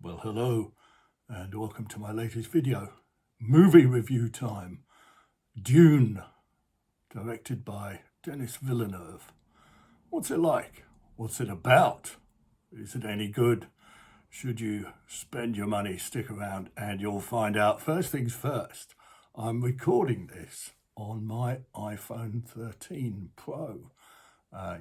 Well, hello and welcome to my latest video. Movie review time. Dune, directed by Denis Villeneuve. What's it like? What's it about? Is it any good? Should you spend your money, stick around and you'll find out. First things first, I'm recording this on my iPhone 13 Pro.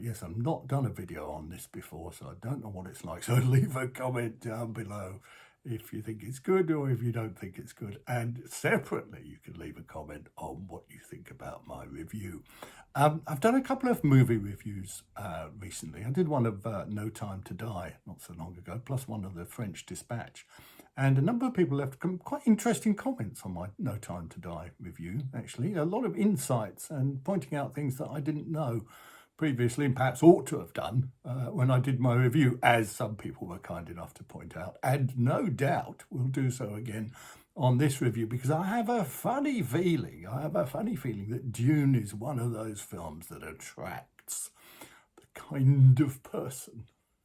Yes, I've not done a video on this before, so I don't know what it's like. So leave a comment down below if you think it's good or if you don't think it's good. And separately, you can leave a comment on what you think about my review. I've done a couple of movie reviews recently. I did one of No Time to Die not so long ago, plus one of The French Dispatch. And a number of people left quite interesting comments on my No Time to Die review, actually. A lot of insights and pointing out things that I didn't know previously, and perhaps ought to have done when I did my review, as some people were kind enough to point out, and no doubt will do so again on this review, because I have a funny feeling that Dune is one of those films that attracts the kind of person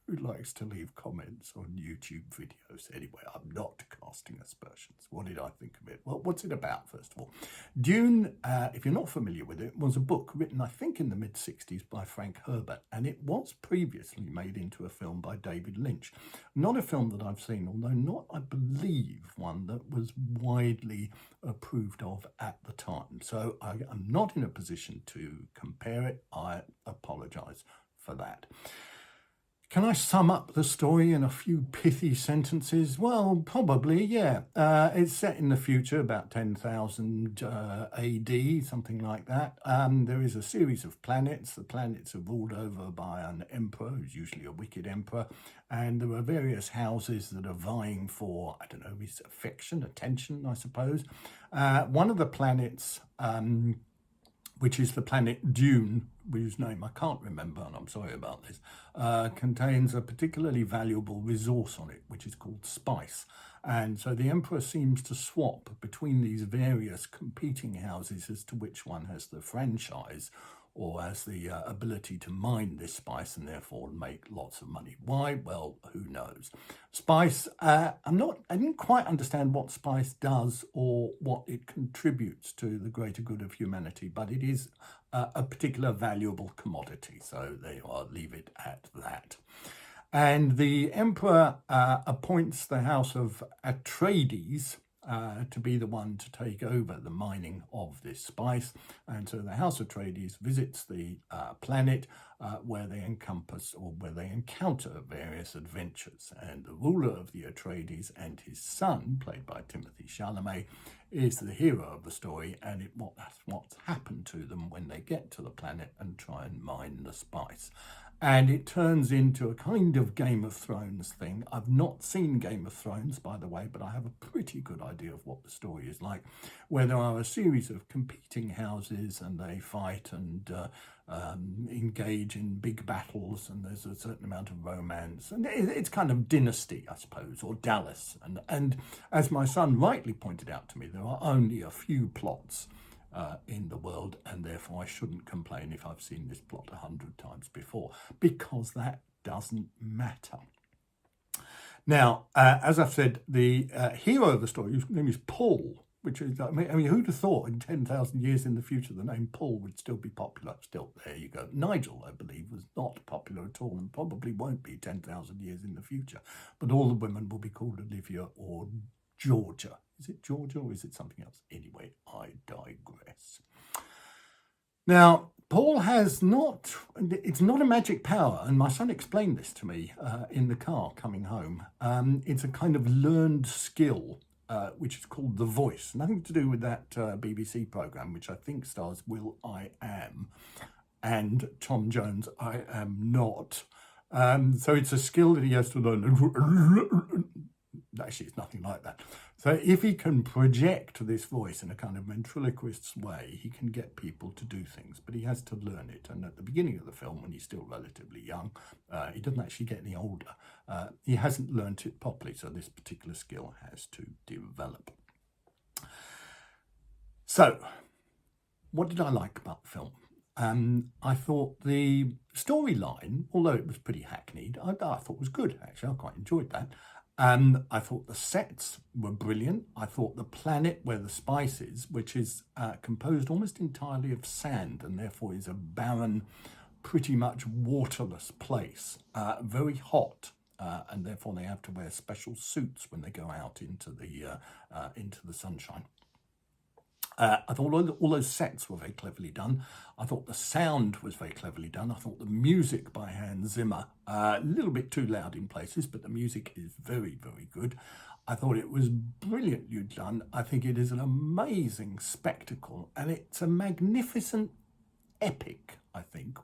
who likes to leave comments on YouTube videos. Anyway, I'm not casting aspersions. What did I think of it? Well, what's it about, first of all? Dune, if you're not familiar with it, was a book written, I think, in the mid-60s by Frank Herbert, and it was previously made into a film by David Lynch. Not a film that I've seen, although not, I believe, one that was widely approved of at the time. So I'm not in a position to compare it. I apologise for that. Can I sum up the story in a few pithy sentences? Well, probably, yeah. It's set in the future, about 10,000 AD, something like that. There is a series of planets. The planets are ruled over by an emperor, who's usually a wicked emperor. And there are various houses that are vying for, I don't know, his affection, attention, I suppose. One of the planets, which is the planet Dune, whose name I can't remember, and I'm sorry about this, contains a particularly valuable resource on it, which is called spice. And so the emperor seems to swap between these various competing houses as to which one has the franchise or has the ability to mine this spice and therefore make lots of money. Why? Well, who knows? Spice, I didn't quite understand what spice does or what it contributes to the greater good of humanity, but it is a particular valuable commodity, so there you are, leave it at that. And the emperor appoints the house of Atreides to be the one to take over the mining of this spice. And so the House of Atreides visits the planet where they encounter various adventures. And the ruler of the Atreides and his son, played by Timothée Chalamet, is the hero of the story, and what's happened to them when they get to the planet and try and mine the spice. And it turns into a kind of Game of Thrones thing. I've not seen Game of Thrones, by the way, but I have a pretty good idea of what the story is like, where there are a series of competing houses and they fight and engage in big battles, and there's a certain amount of romance. And it's kind of Dynasty, I suppose, or Dallas. And as my son rightly pointed out to me, there are only a few plots in the world, and therefore I shouldn't complain if I've seen this plot 100 times before, because that doesn't matter. Now, as I've said, the hero of the story, whose name is Paul, which is, I mean, who'd have thought in 10,000 years in the future the name Paul would still be popular? Still, there you go. Nigel, I believe, was not popular at all and probably won't be 10,000 years in the future. But all the women will be called Olivia or Georgia. Is it Georgia or is it something else? Anyway, I digress. Now, Paul has it's not a magic power, and my son explained this to me in the car coming home. It's a kind of learned skill, which is called The Voice. Nothing to do with that BBC programme, which I think stars Will I Am and Tom Jones, I Am Not. So it's a skill that he has to learn. Actually, it's nothing like that. So if he can project this voice in a kind of ventriloquist's way, he can get people to do things, but he has to learn it. And at the beginning of the film, when he's still relatively young, he doesn't actually get any older. He hasn't learnt it properly, so this particular skill has to develop. So, what did I like about the film? I thought the storyline, although it was pretty hackneyed, I thought was good, actually. I quite enjoyed that. I thought the sets were brilliant. I thought the planet where the spice is, which is composed almost entirely of sand and therefore is a barren, pretty much waterless place, very hot. And therefore they have to wear special suits when they go out into the sunshine. I thought all those sets were very cleverly done. I thought the sound was very cleverly done. I thought the music by Hans Zimmer, a little bit too loud in places, but the music is very, very good. I thought it was brilliantly done. I think it is an amazing spectacle, and it's a magnificent epic, I think,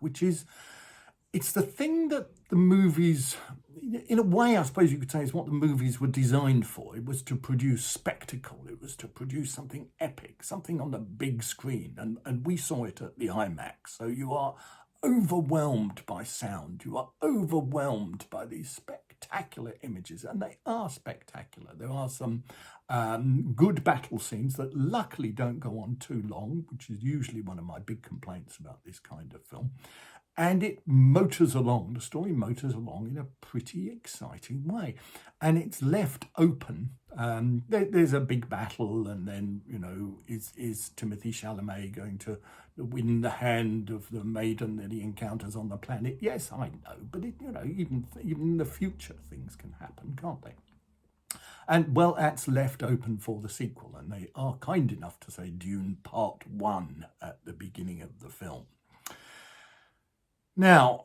it's the thing that the movies, in a way, I suppose you could say, is what the movies were designed for. It was to produce spectacle. It was to produce something epic, something on the big screen. And we saw it at the IMAX. So you are overwhelmed by sound. You are overwhelmed by these spectacular images. And they are spectacular. There are some good battle scenes that luckily don't go on too long, which is usually one of my big complaints about this kind of film. And it motors along, the story motors along in a pretty exciting way. And it's left open. There's a big battle, and then, is Timothée Chalamet going to win the hand of the maiden that he encounters on the planet? Yes, I know, but even in the future, things can happen, can't they? And, well, that's left open for the sequel, and they are kind enough to say Dune Part 1 at the beginning of the film. Now,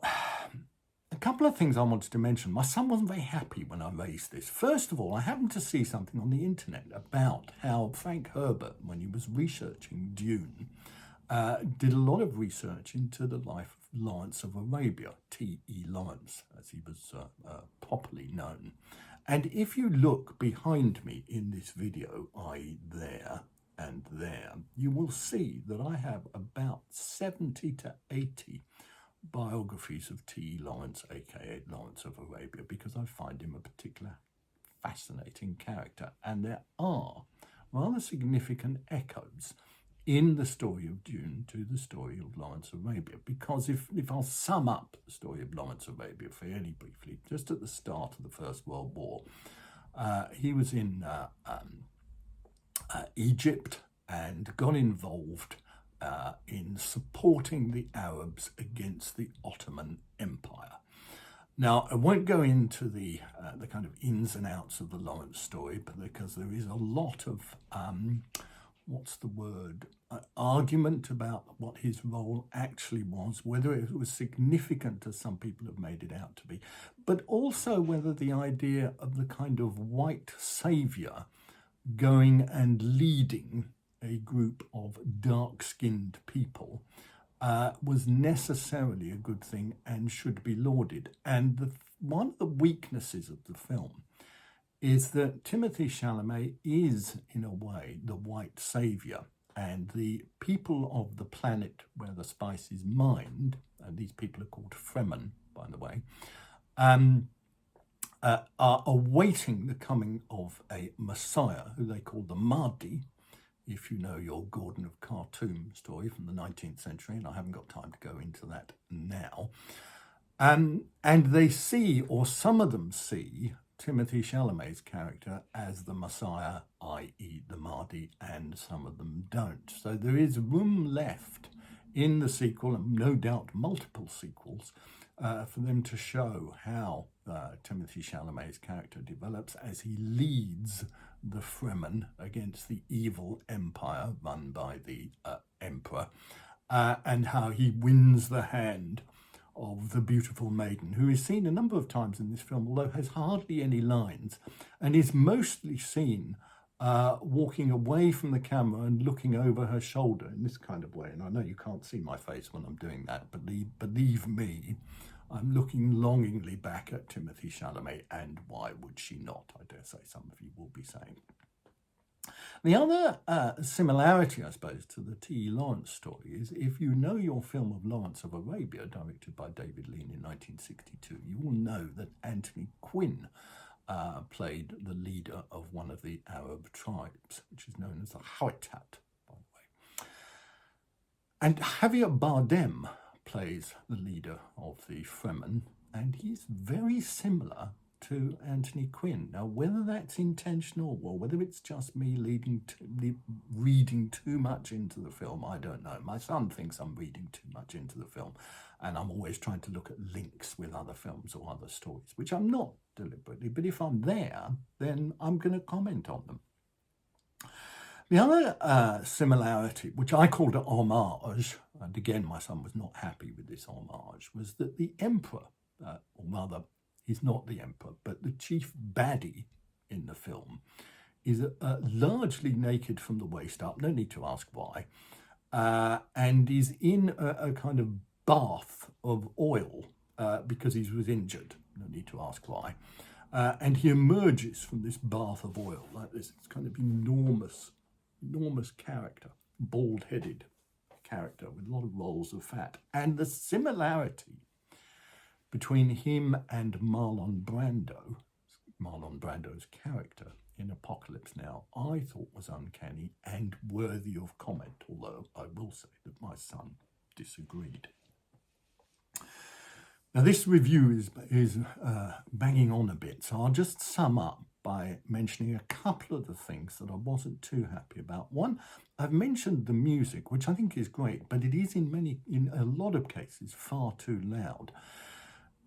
a couple of things I wanted to mention. My son wasn't very happy when I raised this. First of all, I happened to see something on the internet about how Frank Herbert, when he was researching Dune, did a lot of research into the life of Lawrence of Arabia, T.E. Lawrence, as he was properly known. And if you look behind me in this video, i.e. there and there, you will see that I have about 70 to 80 biographies of T.E. Lawrence, aka Lawrence of Arabia, because I find him a particular fascinating character. And there are rather significant echoes in the story of Dune to the story of Lawrence of Arabia. Because if I'll sum up the story of Lawrence of Arabia fairly briefly, just at the start of the First World War, he was in Egypt and got involved in supporting the Arabs against the Ottoman Empire. Now, I won't go into the kind of ins and outs of the Lawrence story, but because there is a lot of, argument about what his role actually was, whether it was significant as some people have made it out to be, but also whether the idea of the kind of white saviour going and leading a group of dark-skinned people was necessarily a good thing and should be lauded. And one of the weaknesses of the film is that Timothée Chalamet is, in a way, the white saviour, and the people of the planet where the spice is mined, and these people are called Fremen, by the way, are awaiting the coming of a Messiah, who they call the Mahdi, if you know your Gordon of Khartoum story from the 19th century, and I haven't got time to go into that now. And they see, or some of them see, Timothée Chalamet's character as the Messiah, i.e. the Mahdi, and some of them don't. So there is room left in the sequel, and no doubt multiple sequels, for them to show how Timothée Chalamet's character develops as he leads the Fremen against the evil empire run by the emperor, and how he wins the hand of the beautiful maiden, who is seen a number of times in this film, although has hardly any lines, and is mostly seen walking away from the camera and looking over her shoulder in this kind of way. And I know you can't see my face when I'm doing that, but believe me, I'm looking longingly back at Timothée Chalamet, and why would she not? I dare say some of you will be saying. The other similarity, I suppose, to the T.E. Lawrence story is, if you know your film of Lawrence of Arabia, directed by David Lean in 1962, you will know that Anthony Quinn played the leader of one of the Arab tribes, which is known as the Hawattat, by the way. And Javier Bardem plays the leader of the Fremen, and he's very similar to Anthony Quinn. Now, whether that's intentional or whether it's just me reading too much into the film, I don't know. My son thinks I'm reading too much into the film, and I'm always trying to look at links with other films or other stories, which I'm not deliberately, but if I'm there, then I'm going to comment on them. The other similarity, which I called an homage, and again my son was not happy with this homage, was that the Emperor, or rather, he's not the Emperor, but the chief baddie in the film is largely naked from the waist up, no need to ask why, and is in a kind of bath of oil because he was injured, no need to ask why. And he emerges from this bath of oil like this. It's kind of enormous character, bald-headed character with a lot of rolls of fat. And the similarity between him and Marlon Brando's character in Apocalypse Now, I thought was uncanny and worthy of comment, although I will say that my son disagreed. Now, this review is banging on a bit, so I'll just sum up by mentioning a couple of the things that I wasn't too happy about. One, I've mentioned the music, which I think is great, but it is in a lot of cases far too loud.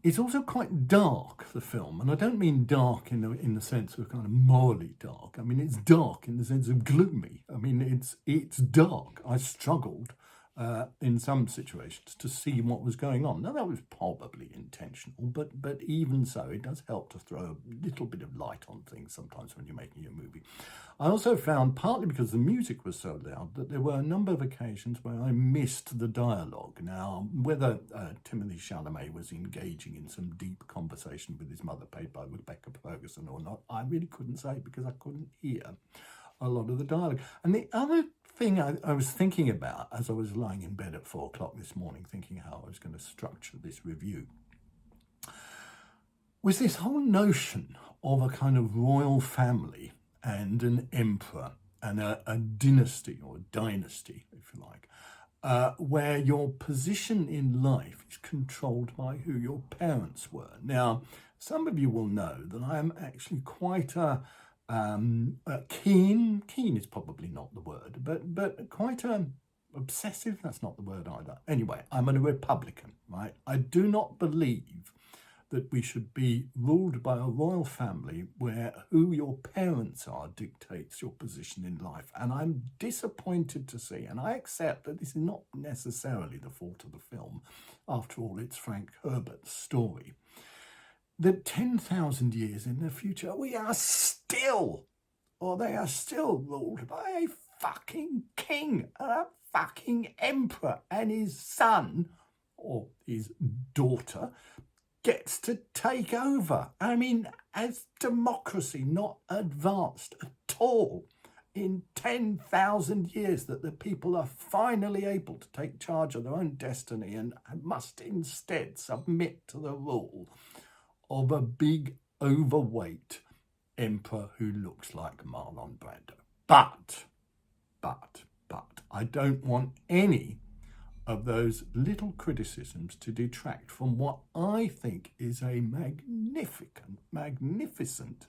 It's also quite dark, the film, and I don't mean dark in the sense of kind of morally dark. I mean, it's dark in the sense of gloomy. I mean, it's dark. I struggled in some situations to see what was going on. Now, that was probably intentional, but even so, it does help to throw a little bit of light on things sometimes when you're making a movie. I also found, partly because the music was so loud, that there were a number of occasions where I missed the dialogue. Now, whether Timothée Chalamet was engaging in some deep conversation with his mother, played by Rebecca Ferguson, or not, I really couldn't say because I couldn't hear a lot of the dialogue. And the other thing I was thinking about as I was lying in bed at 4 o'clock this morning, thinking how I was going to structure this review, was this whole notion of a kind of royal family and an emperor and a dynasty or dynasty, if you like, where your position in life is controlled by who your parents were. Now, some of you will know that I am actually quite keen is probably not the word, but quite obsessive, that's not the word either. Anyway, I'm a Republican, right? I do not believe that we should be ruled by a royal family where who your parents are dictates your position in life. And I'm disappointed to see, and I accept that this is not necessarily the fault of the film. After all, it's Frank Herbert's story. That 10,000 years in the future, they are still ruled by a fucking king and a fucking emperor, and his son, or his daughter, gets to take over. I mean, as democracy not advanced at all in 10,000 years, that the people are finally able to take charge of their own destiny and must instead submit to the rule of a big, overweight emperor who looks like Marlon Brando. But, I don't want any of those little criticisms to detract from what I think is a magnificent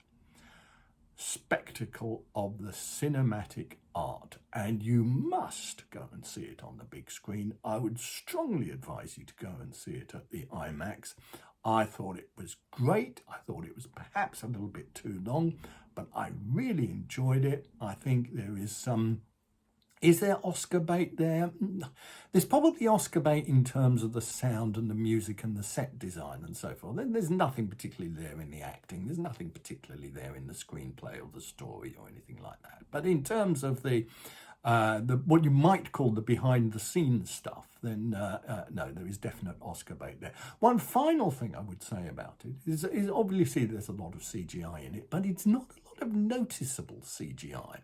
spectacle of the cinematic art, and you must go and see it on the big screen. I would strongly advise you to go and see it at the IMAX. I thought it was great. I thought it was perhaps a little bit too long, but I really enjoyed it. I think there is some... Is there Oscar bait there? There's probably Oscar bait in terms of the sound and the music and the set design and so forth. There's nothing particularly there in the acting. There's nothing particularly there in the screenplay or the story or anything like that. But in terms of the what you might call the behind-the-scenes stuff, then no, there is definite Oscar bait there. One final thing I would say about it is obviously there's a lot of CGI in it, but it's not a lot of noticeable CGI.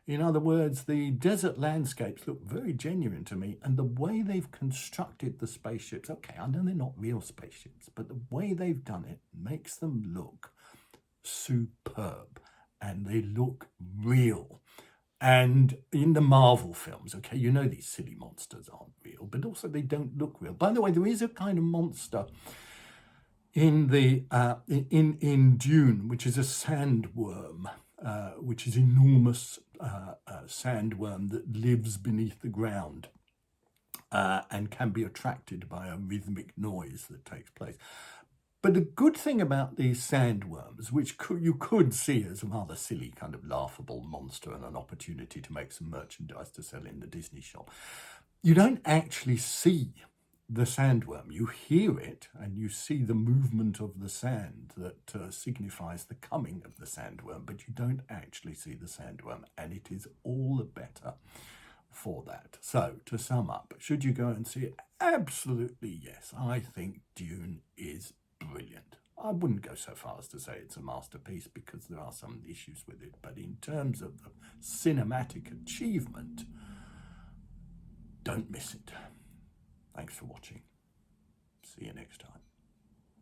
In other words, the desert landscapes look very genuine to me, and the way they've constructed the spaceships, okay, I know they're not real spaceships, but the way they've done it makes them look superb, and they look real. And in the Marvel films, okay, you know these silly monsters aren't real, but also they don't look real. By the way, there is a kind of monster in the in Dune, which is a sandworm, which is enormous sandworm that lives beneath the ground and can be attracted by a rhythmic noise that takes place. But the good thing about these sandworms, which you could see as a rather silly kind of laughable monster and an opportunity to make some merchandise to sell in the Disney shop, you don't actually see the sandworm. You hear it and you see the movement of the sand that signifies the coming of the sandworm, but you don't actually see the sandworm, and it is all the better for that. So, to sum up, should you go and see it? Absolutely yes. I think Dune is brilliant. I wouldn't go so far as to say it's a masterpiece because there are some issues with it, but in terms of the cinematic achievement, don't miss it. Thanks for watching. See you next time.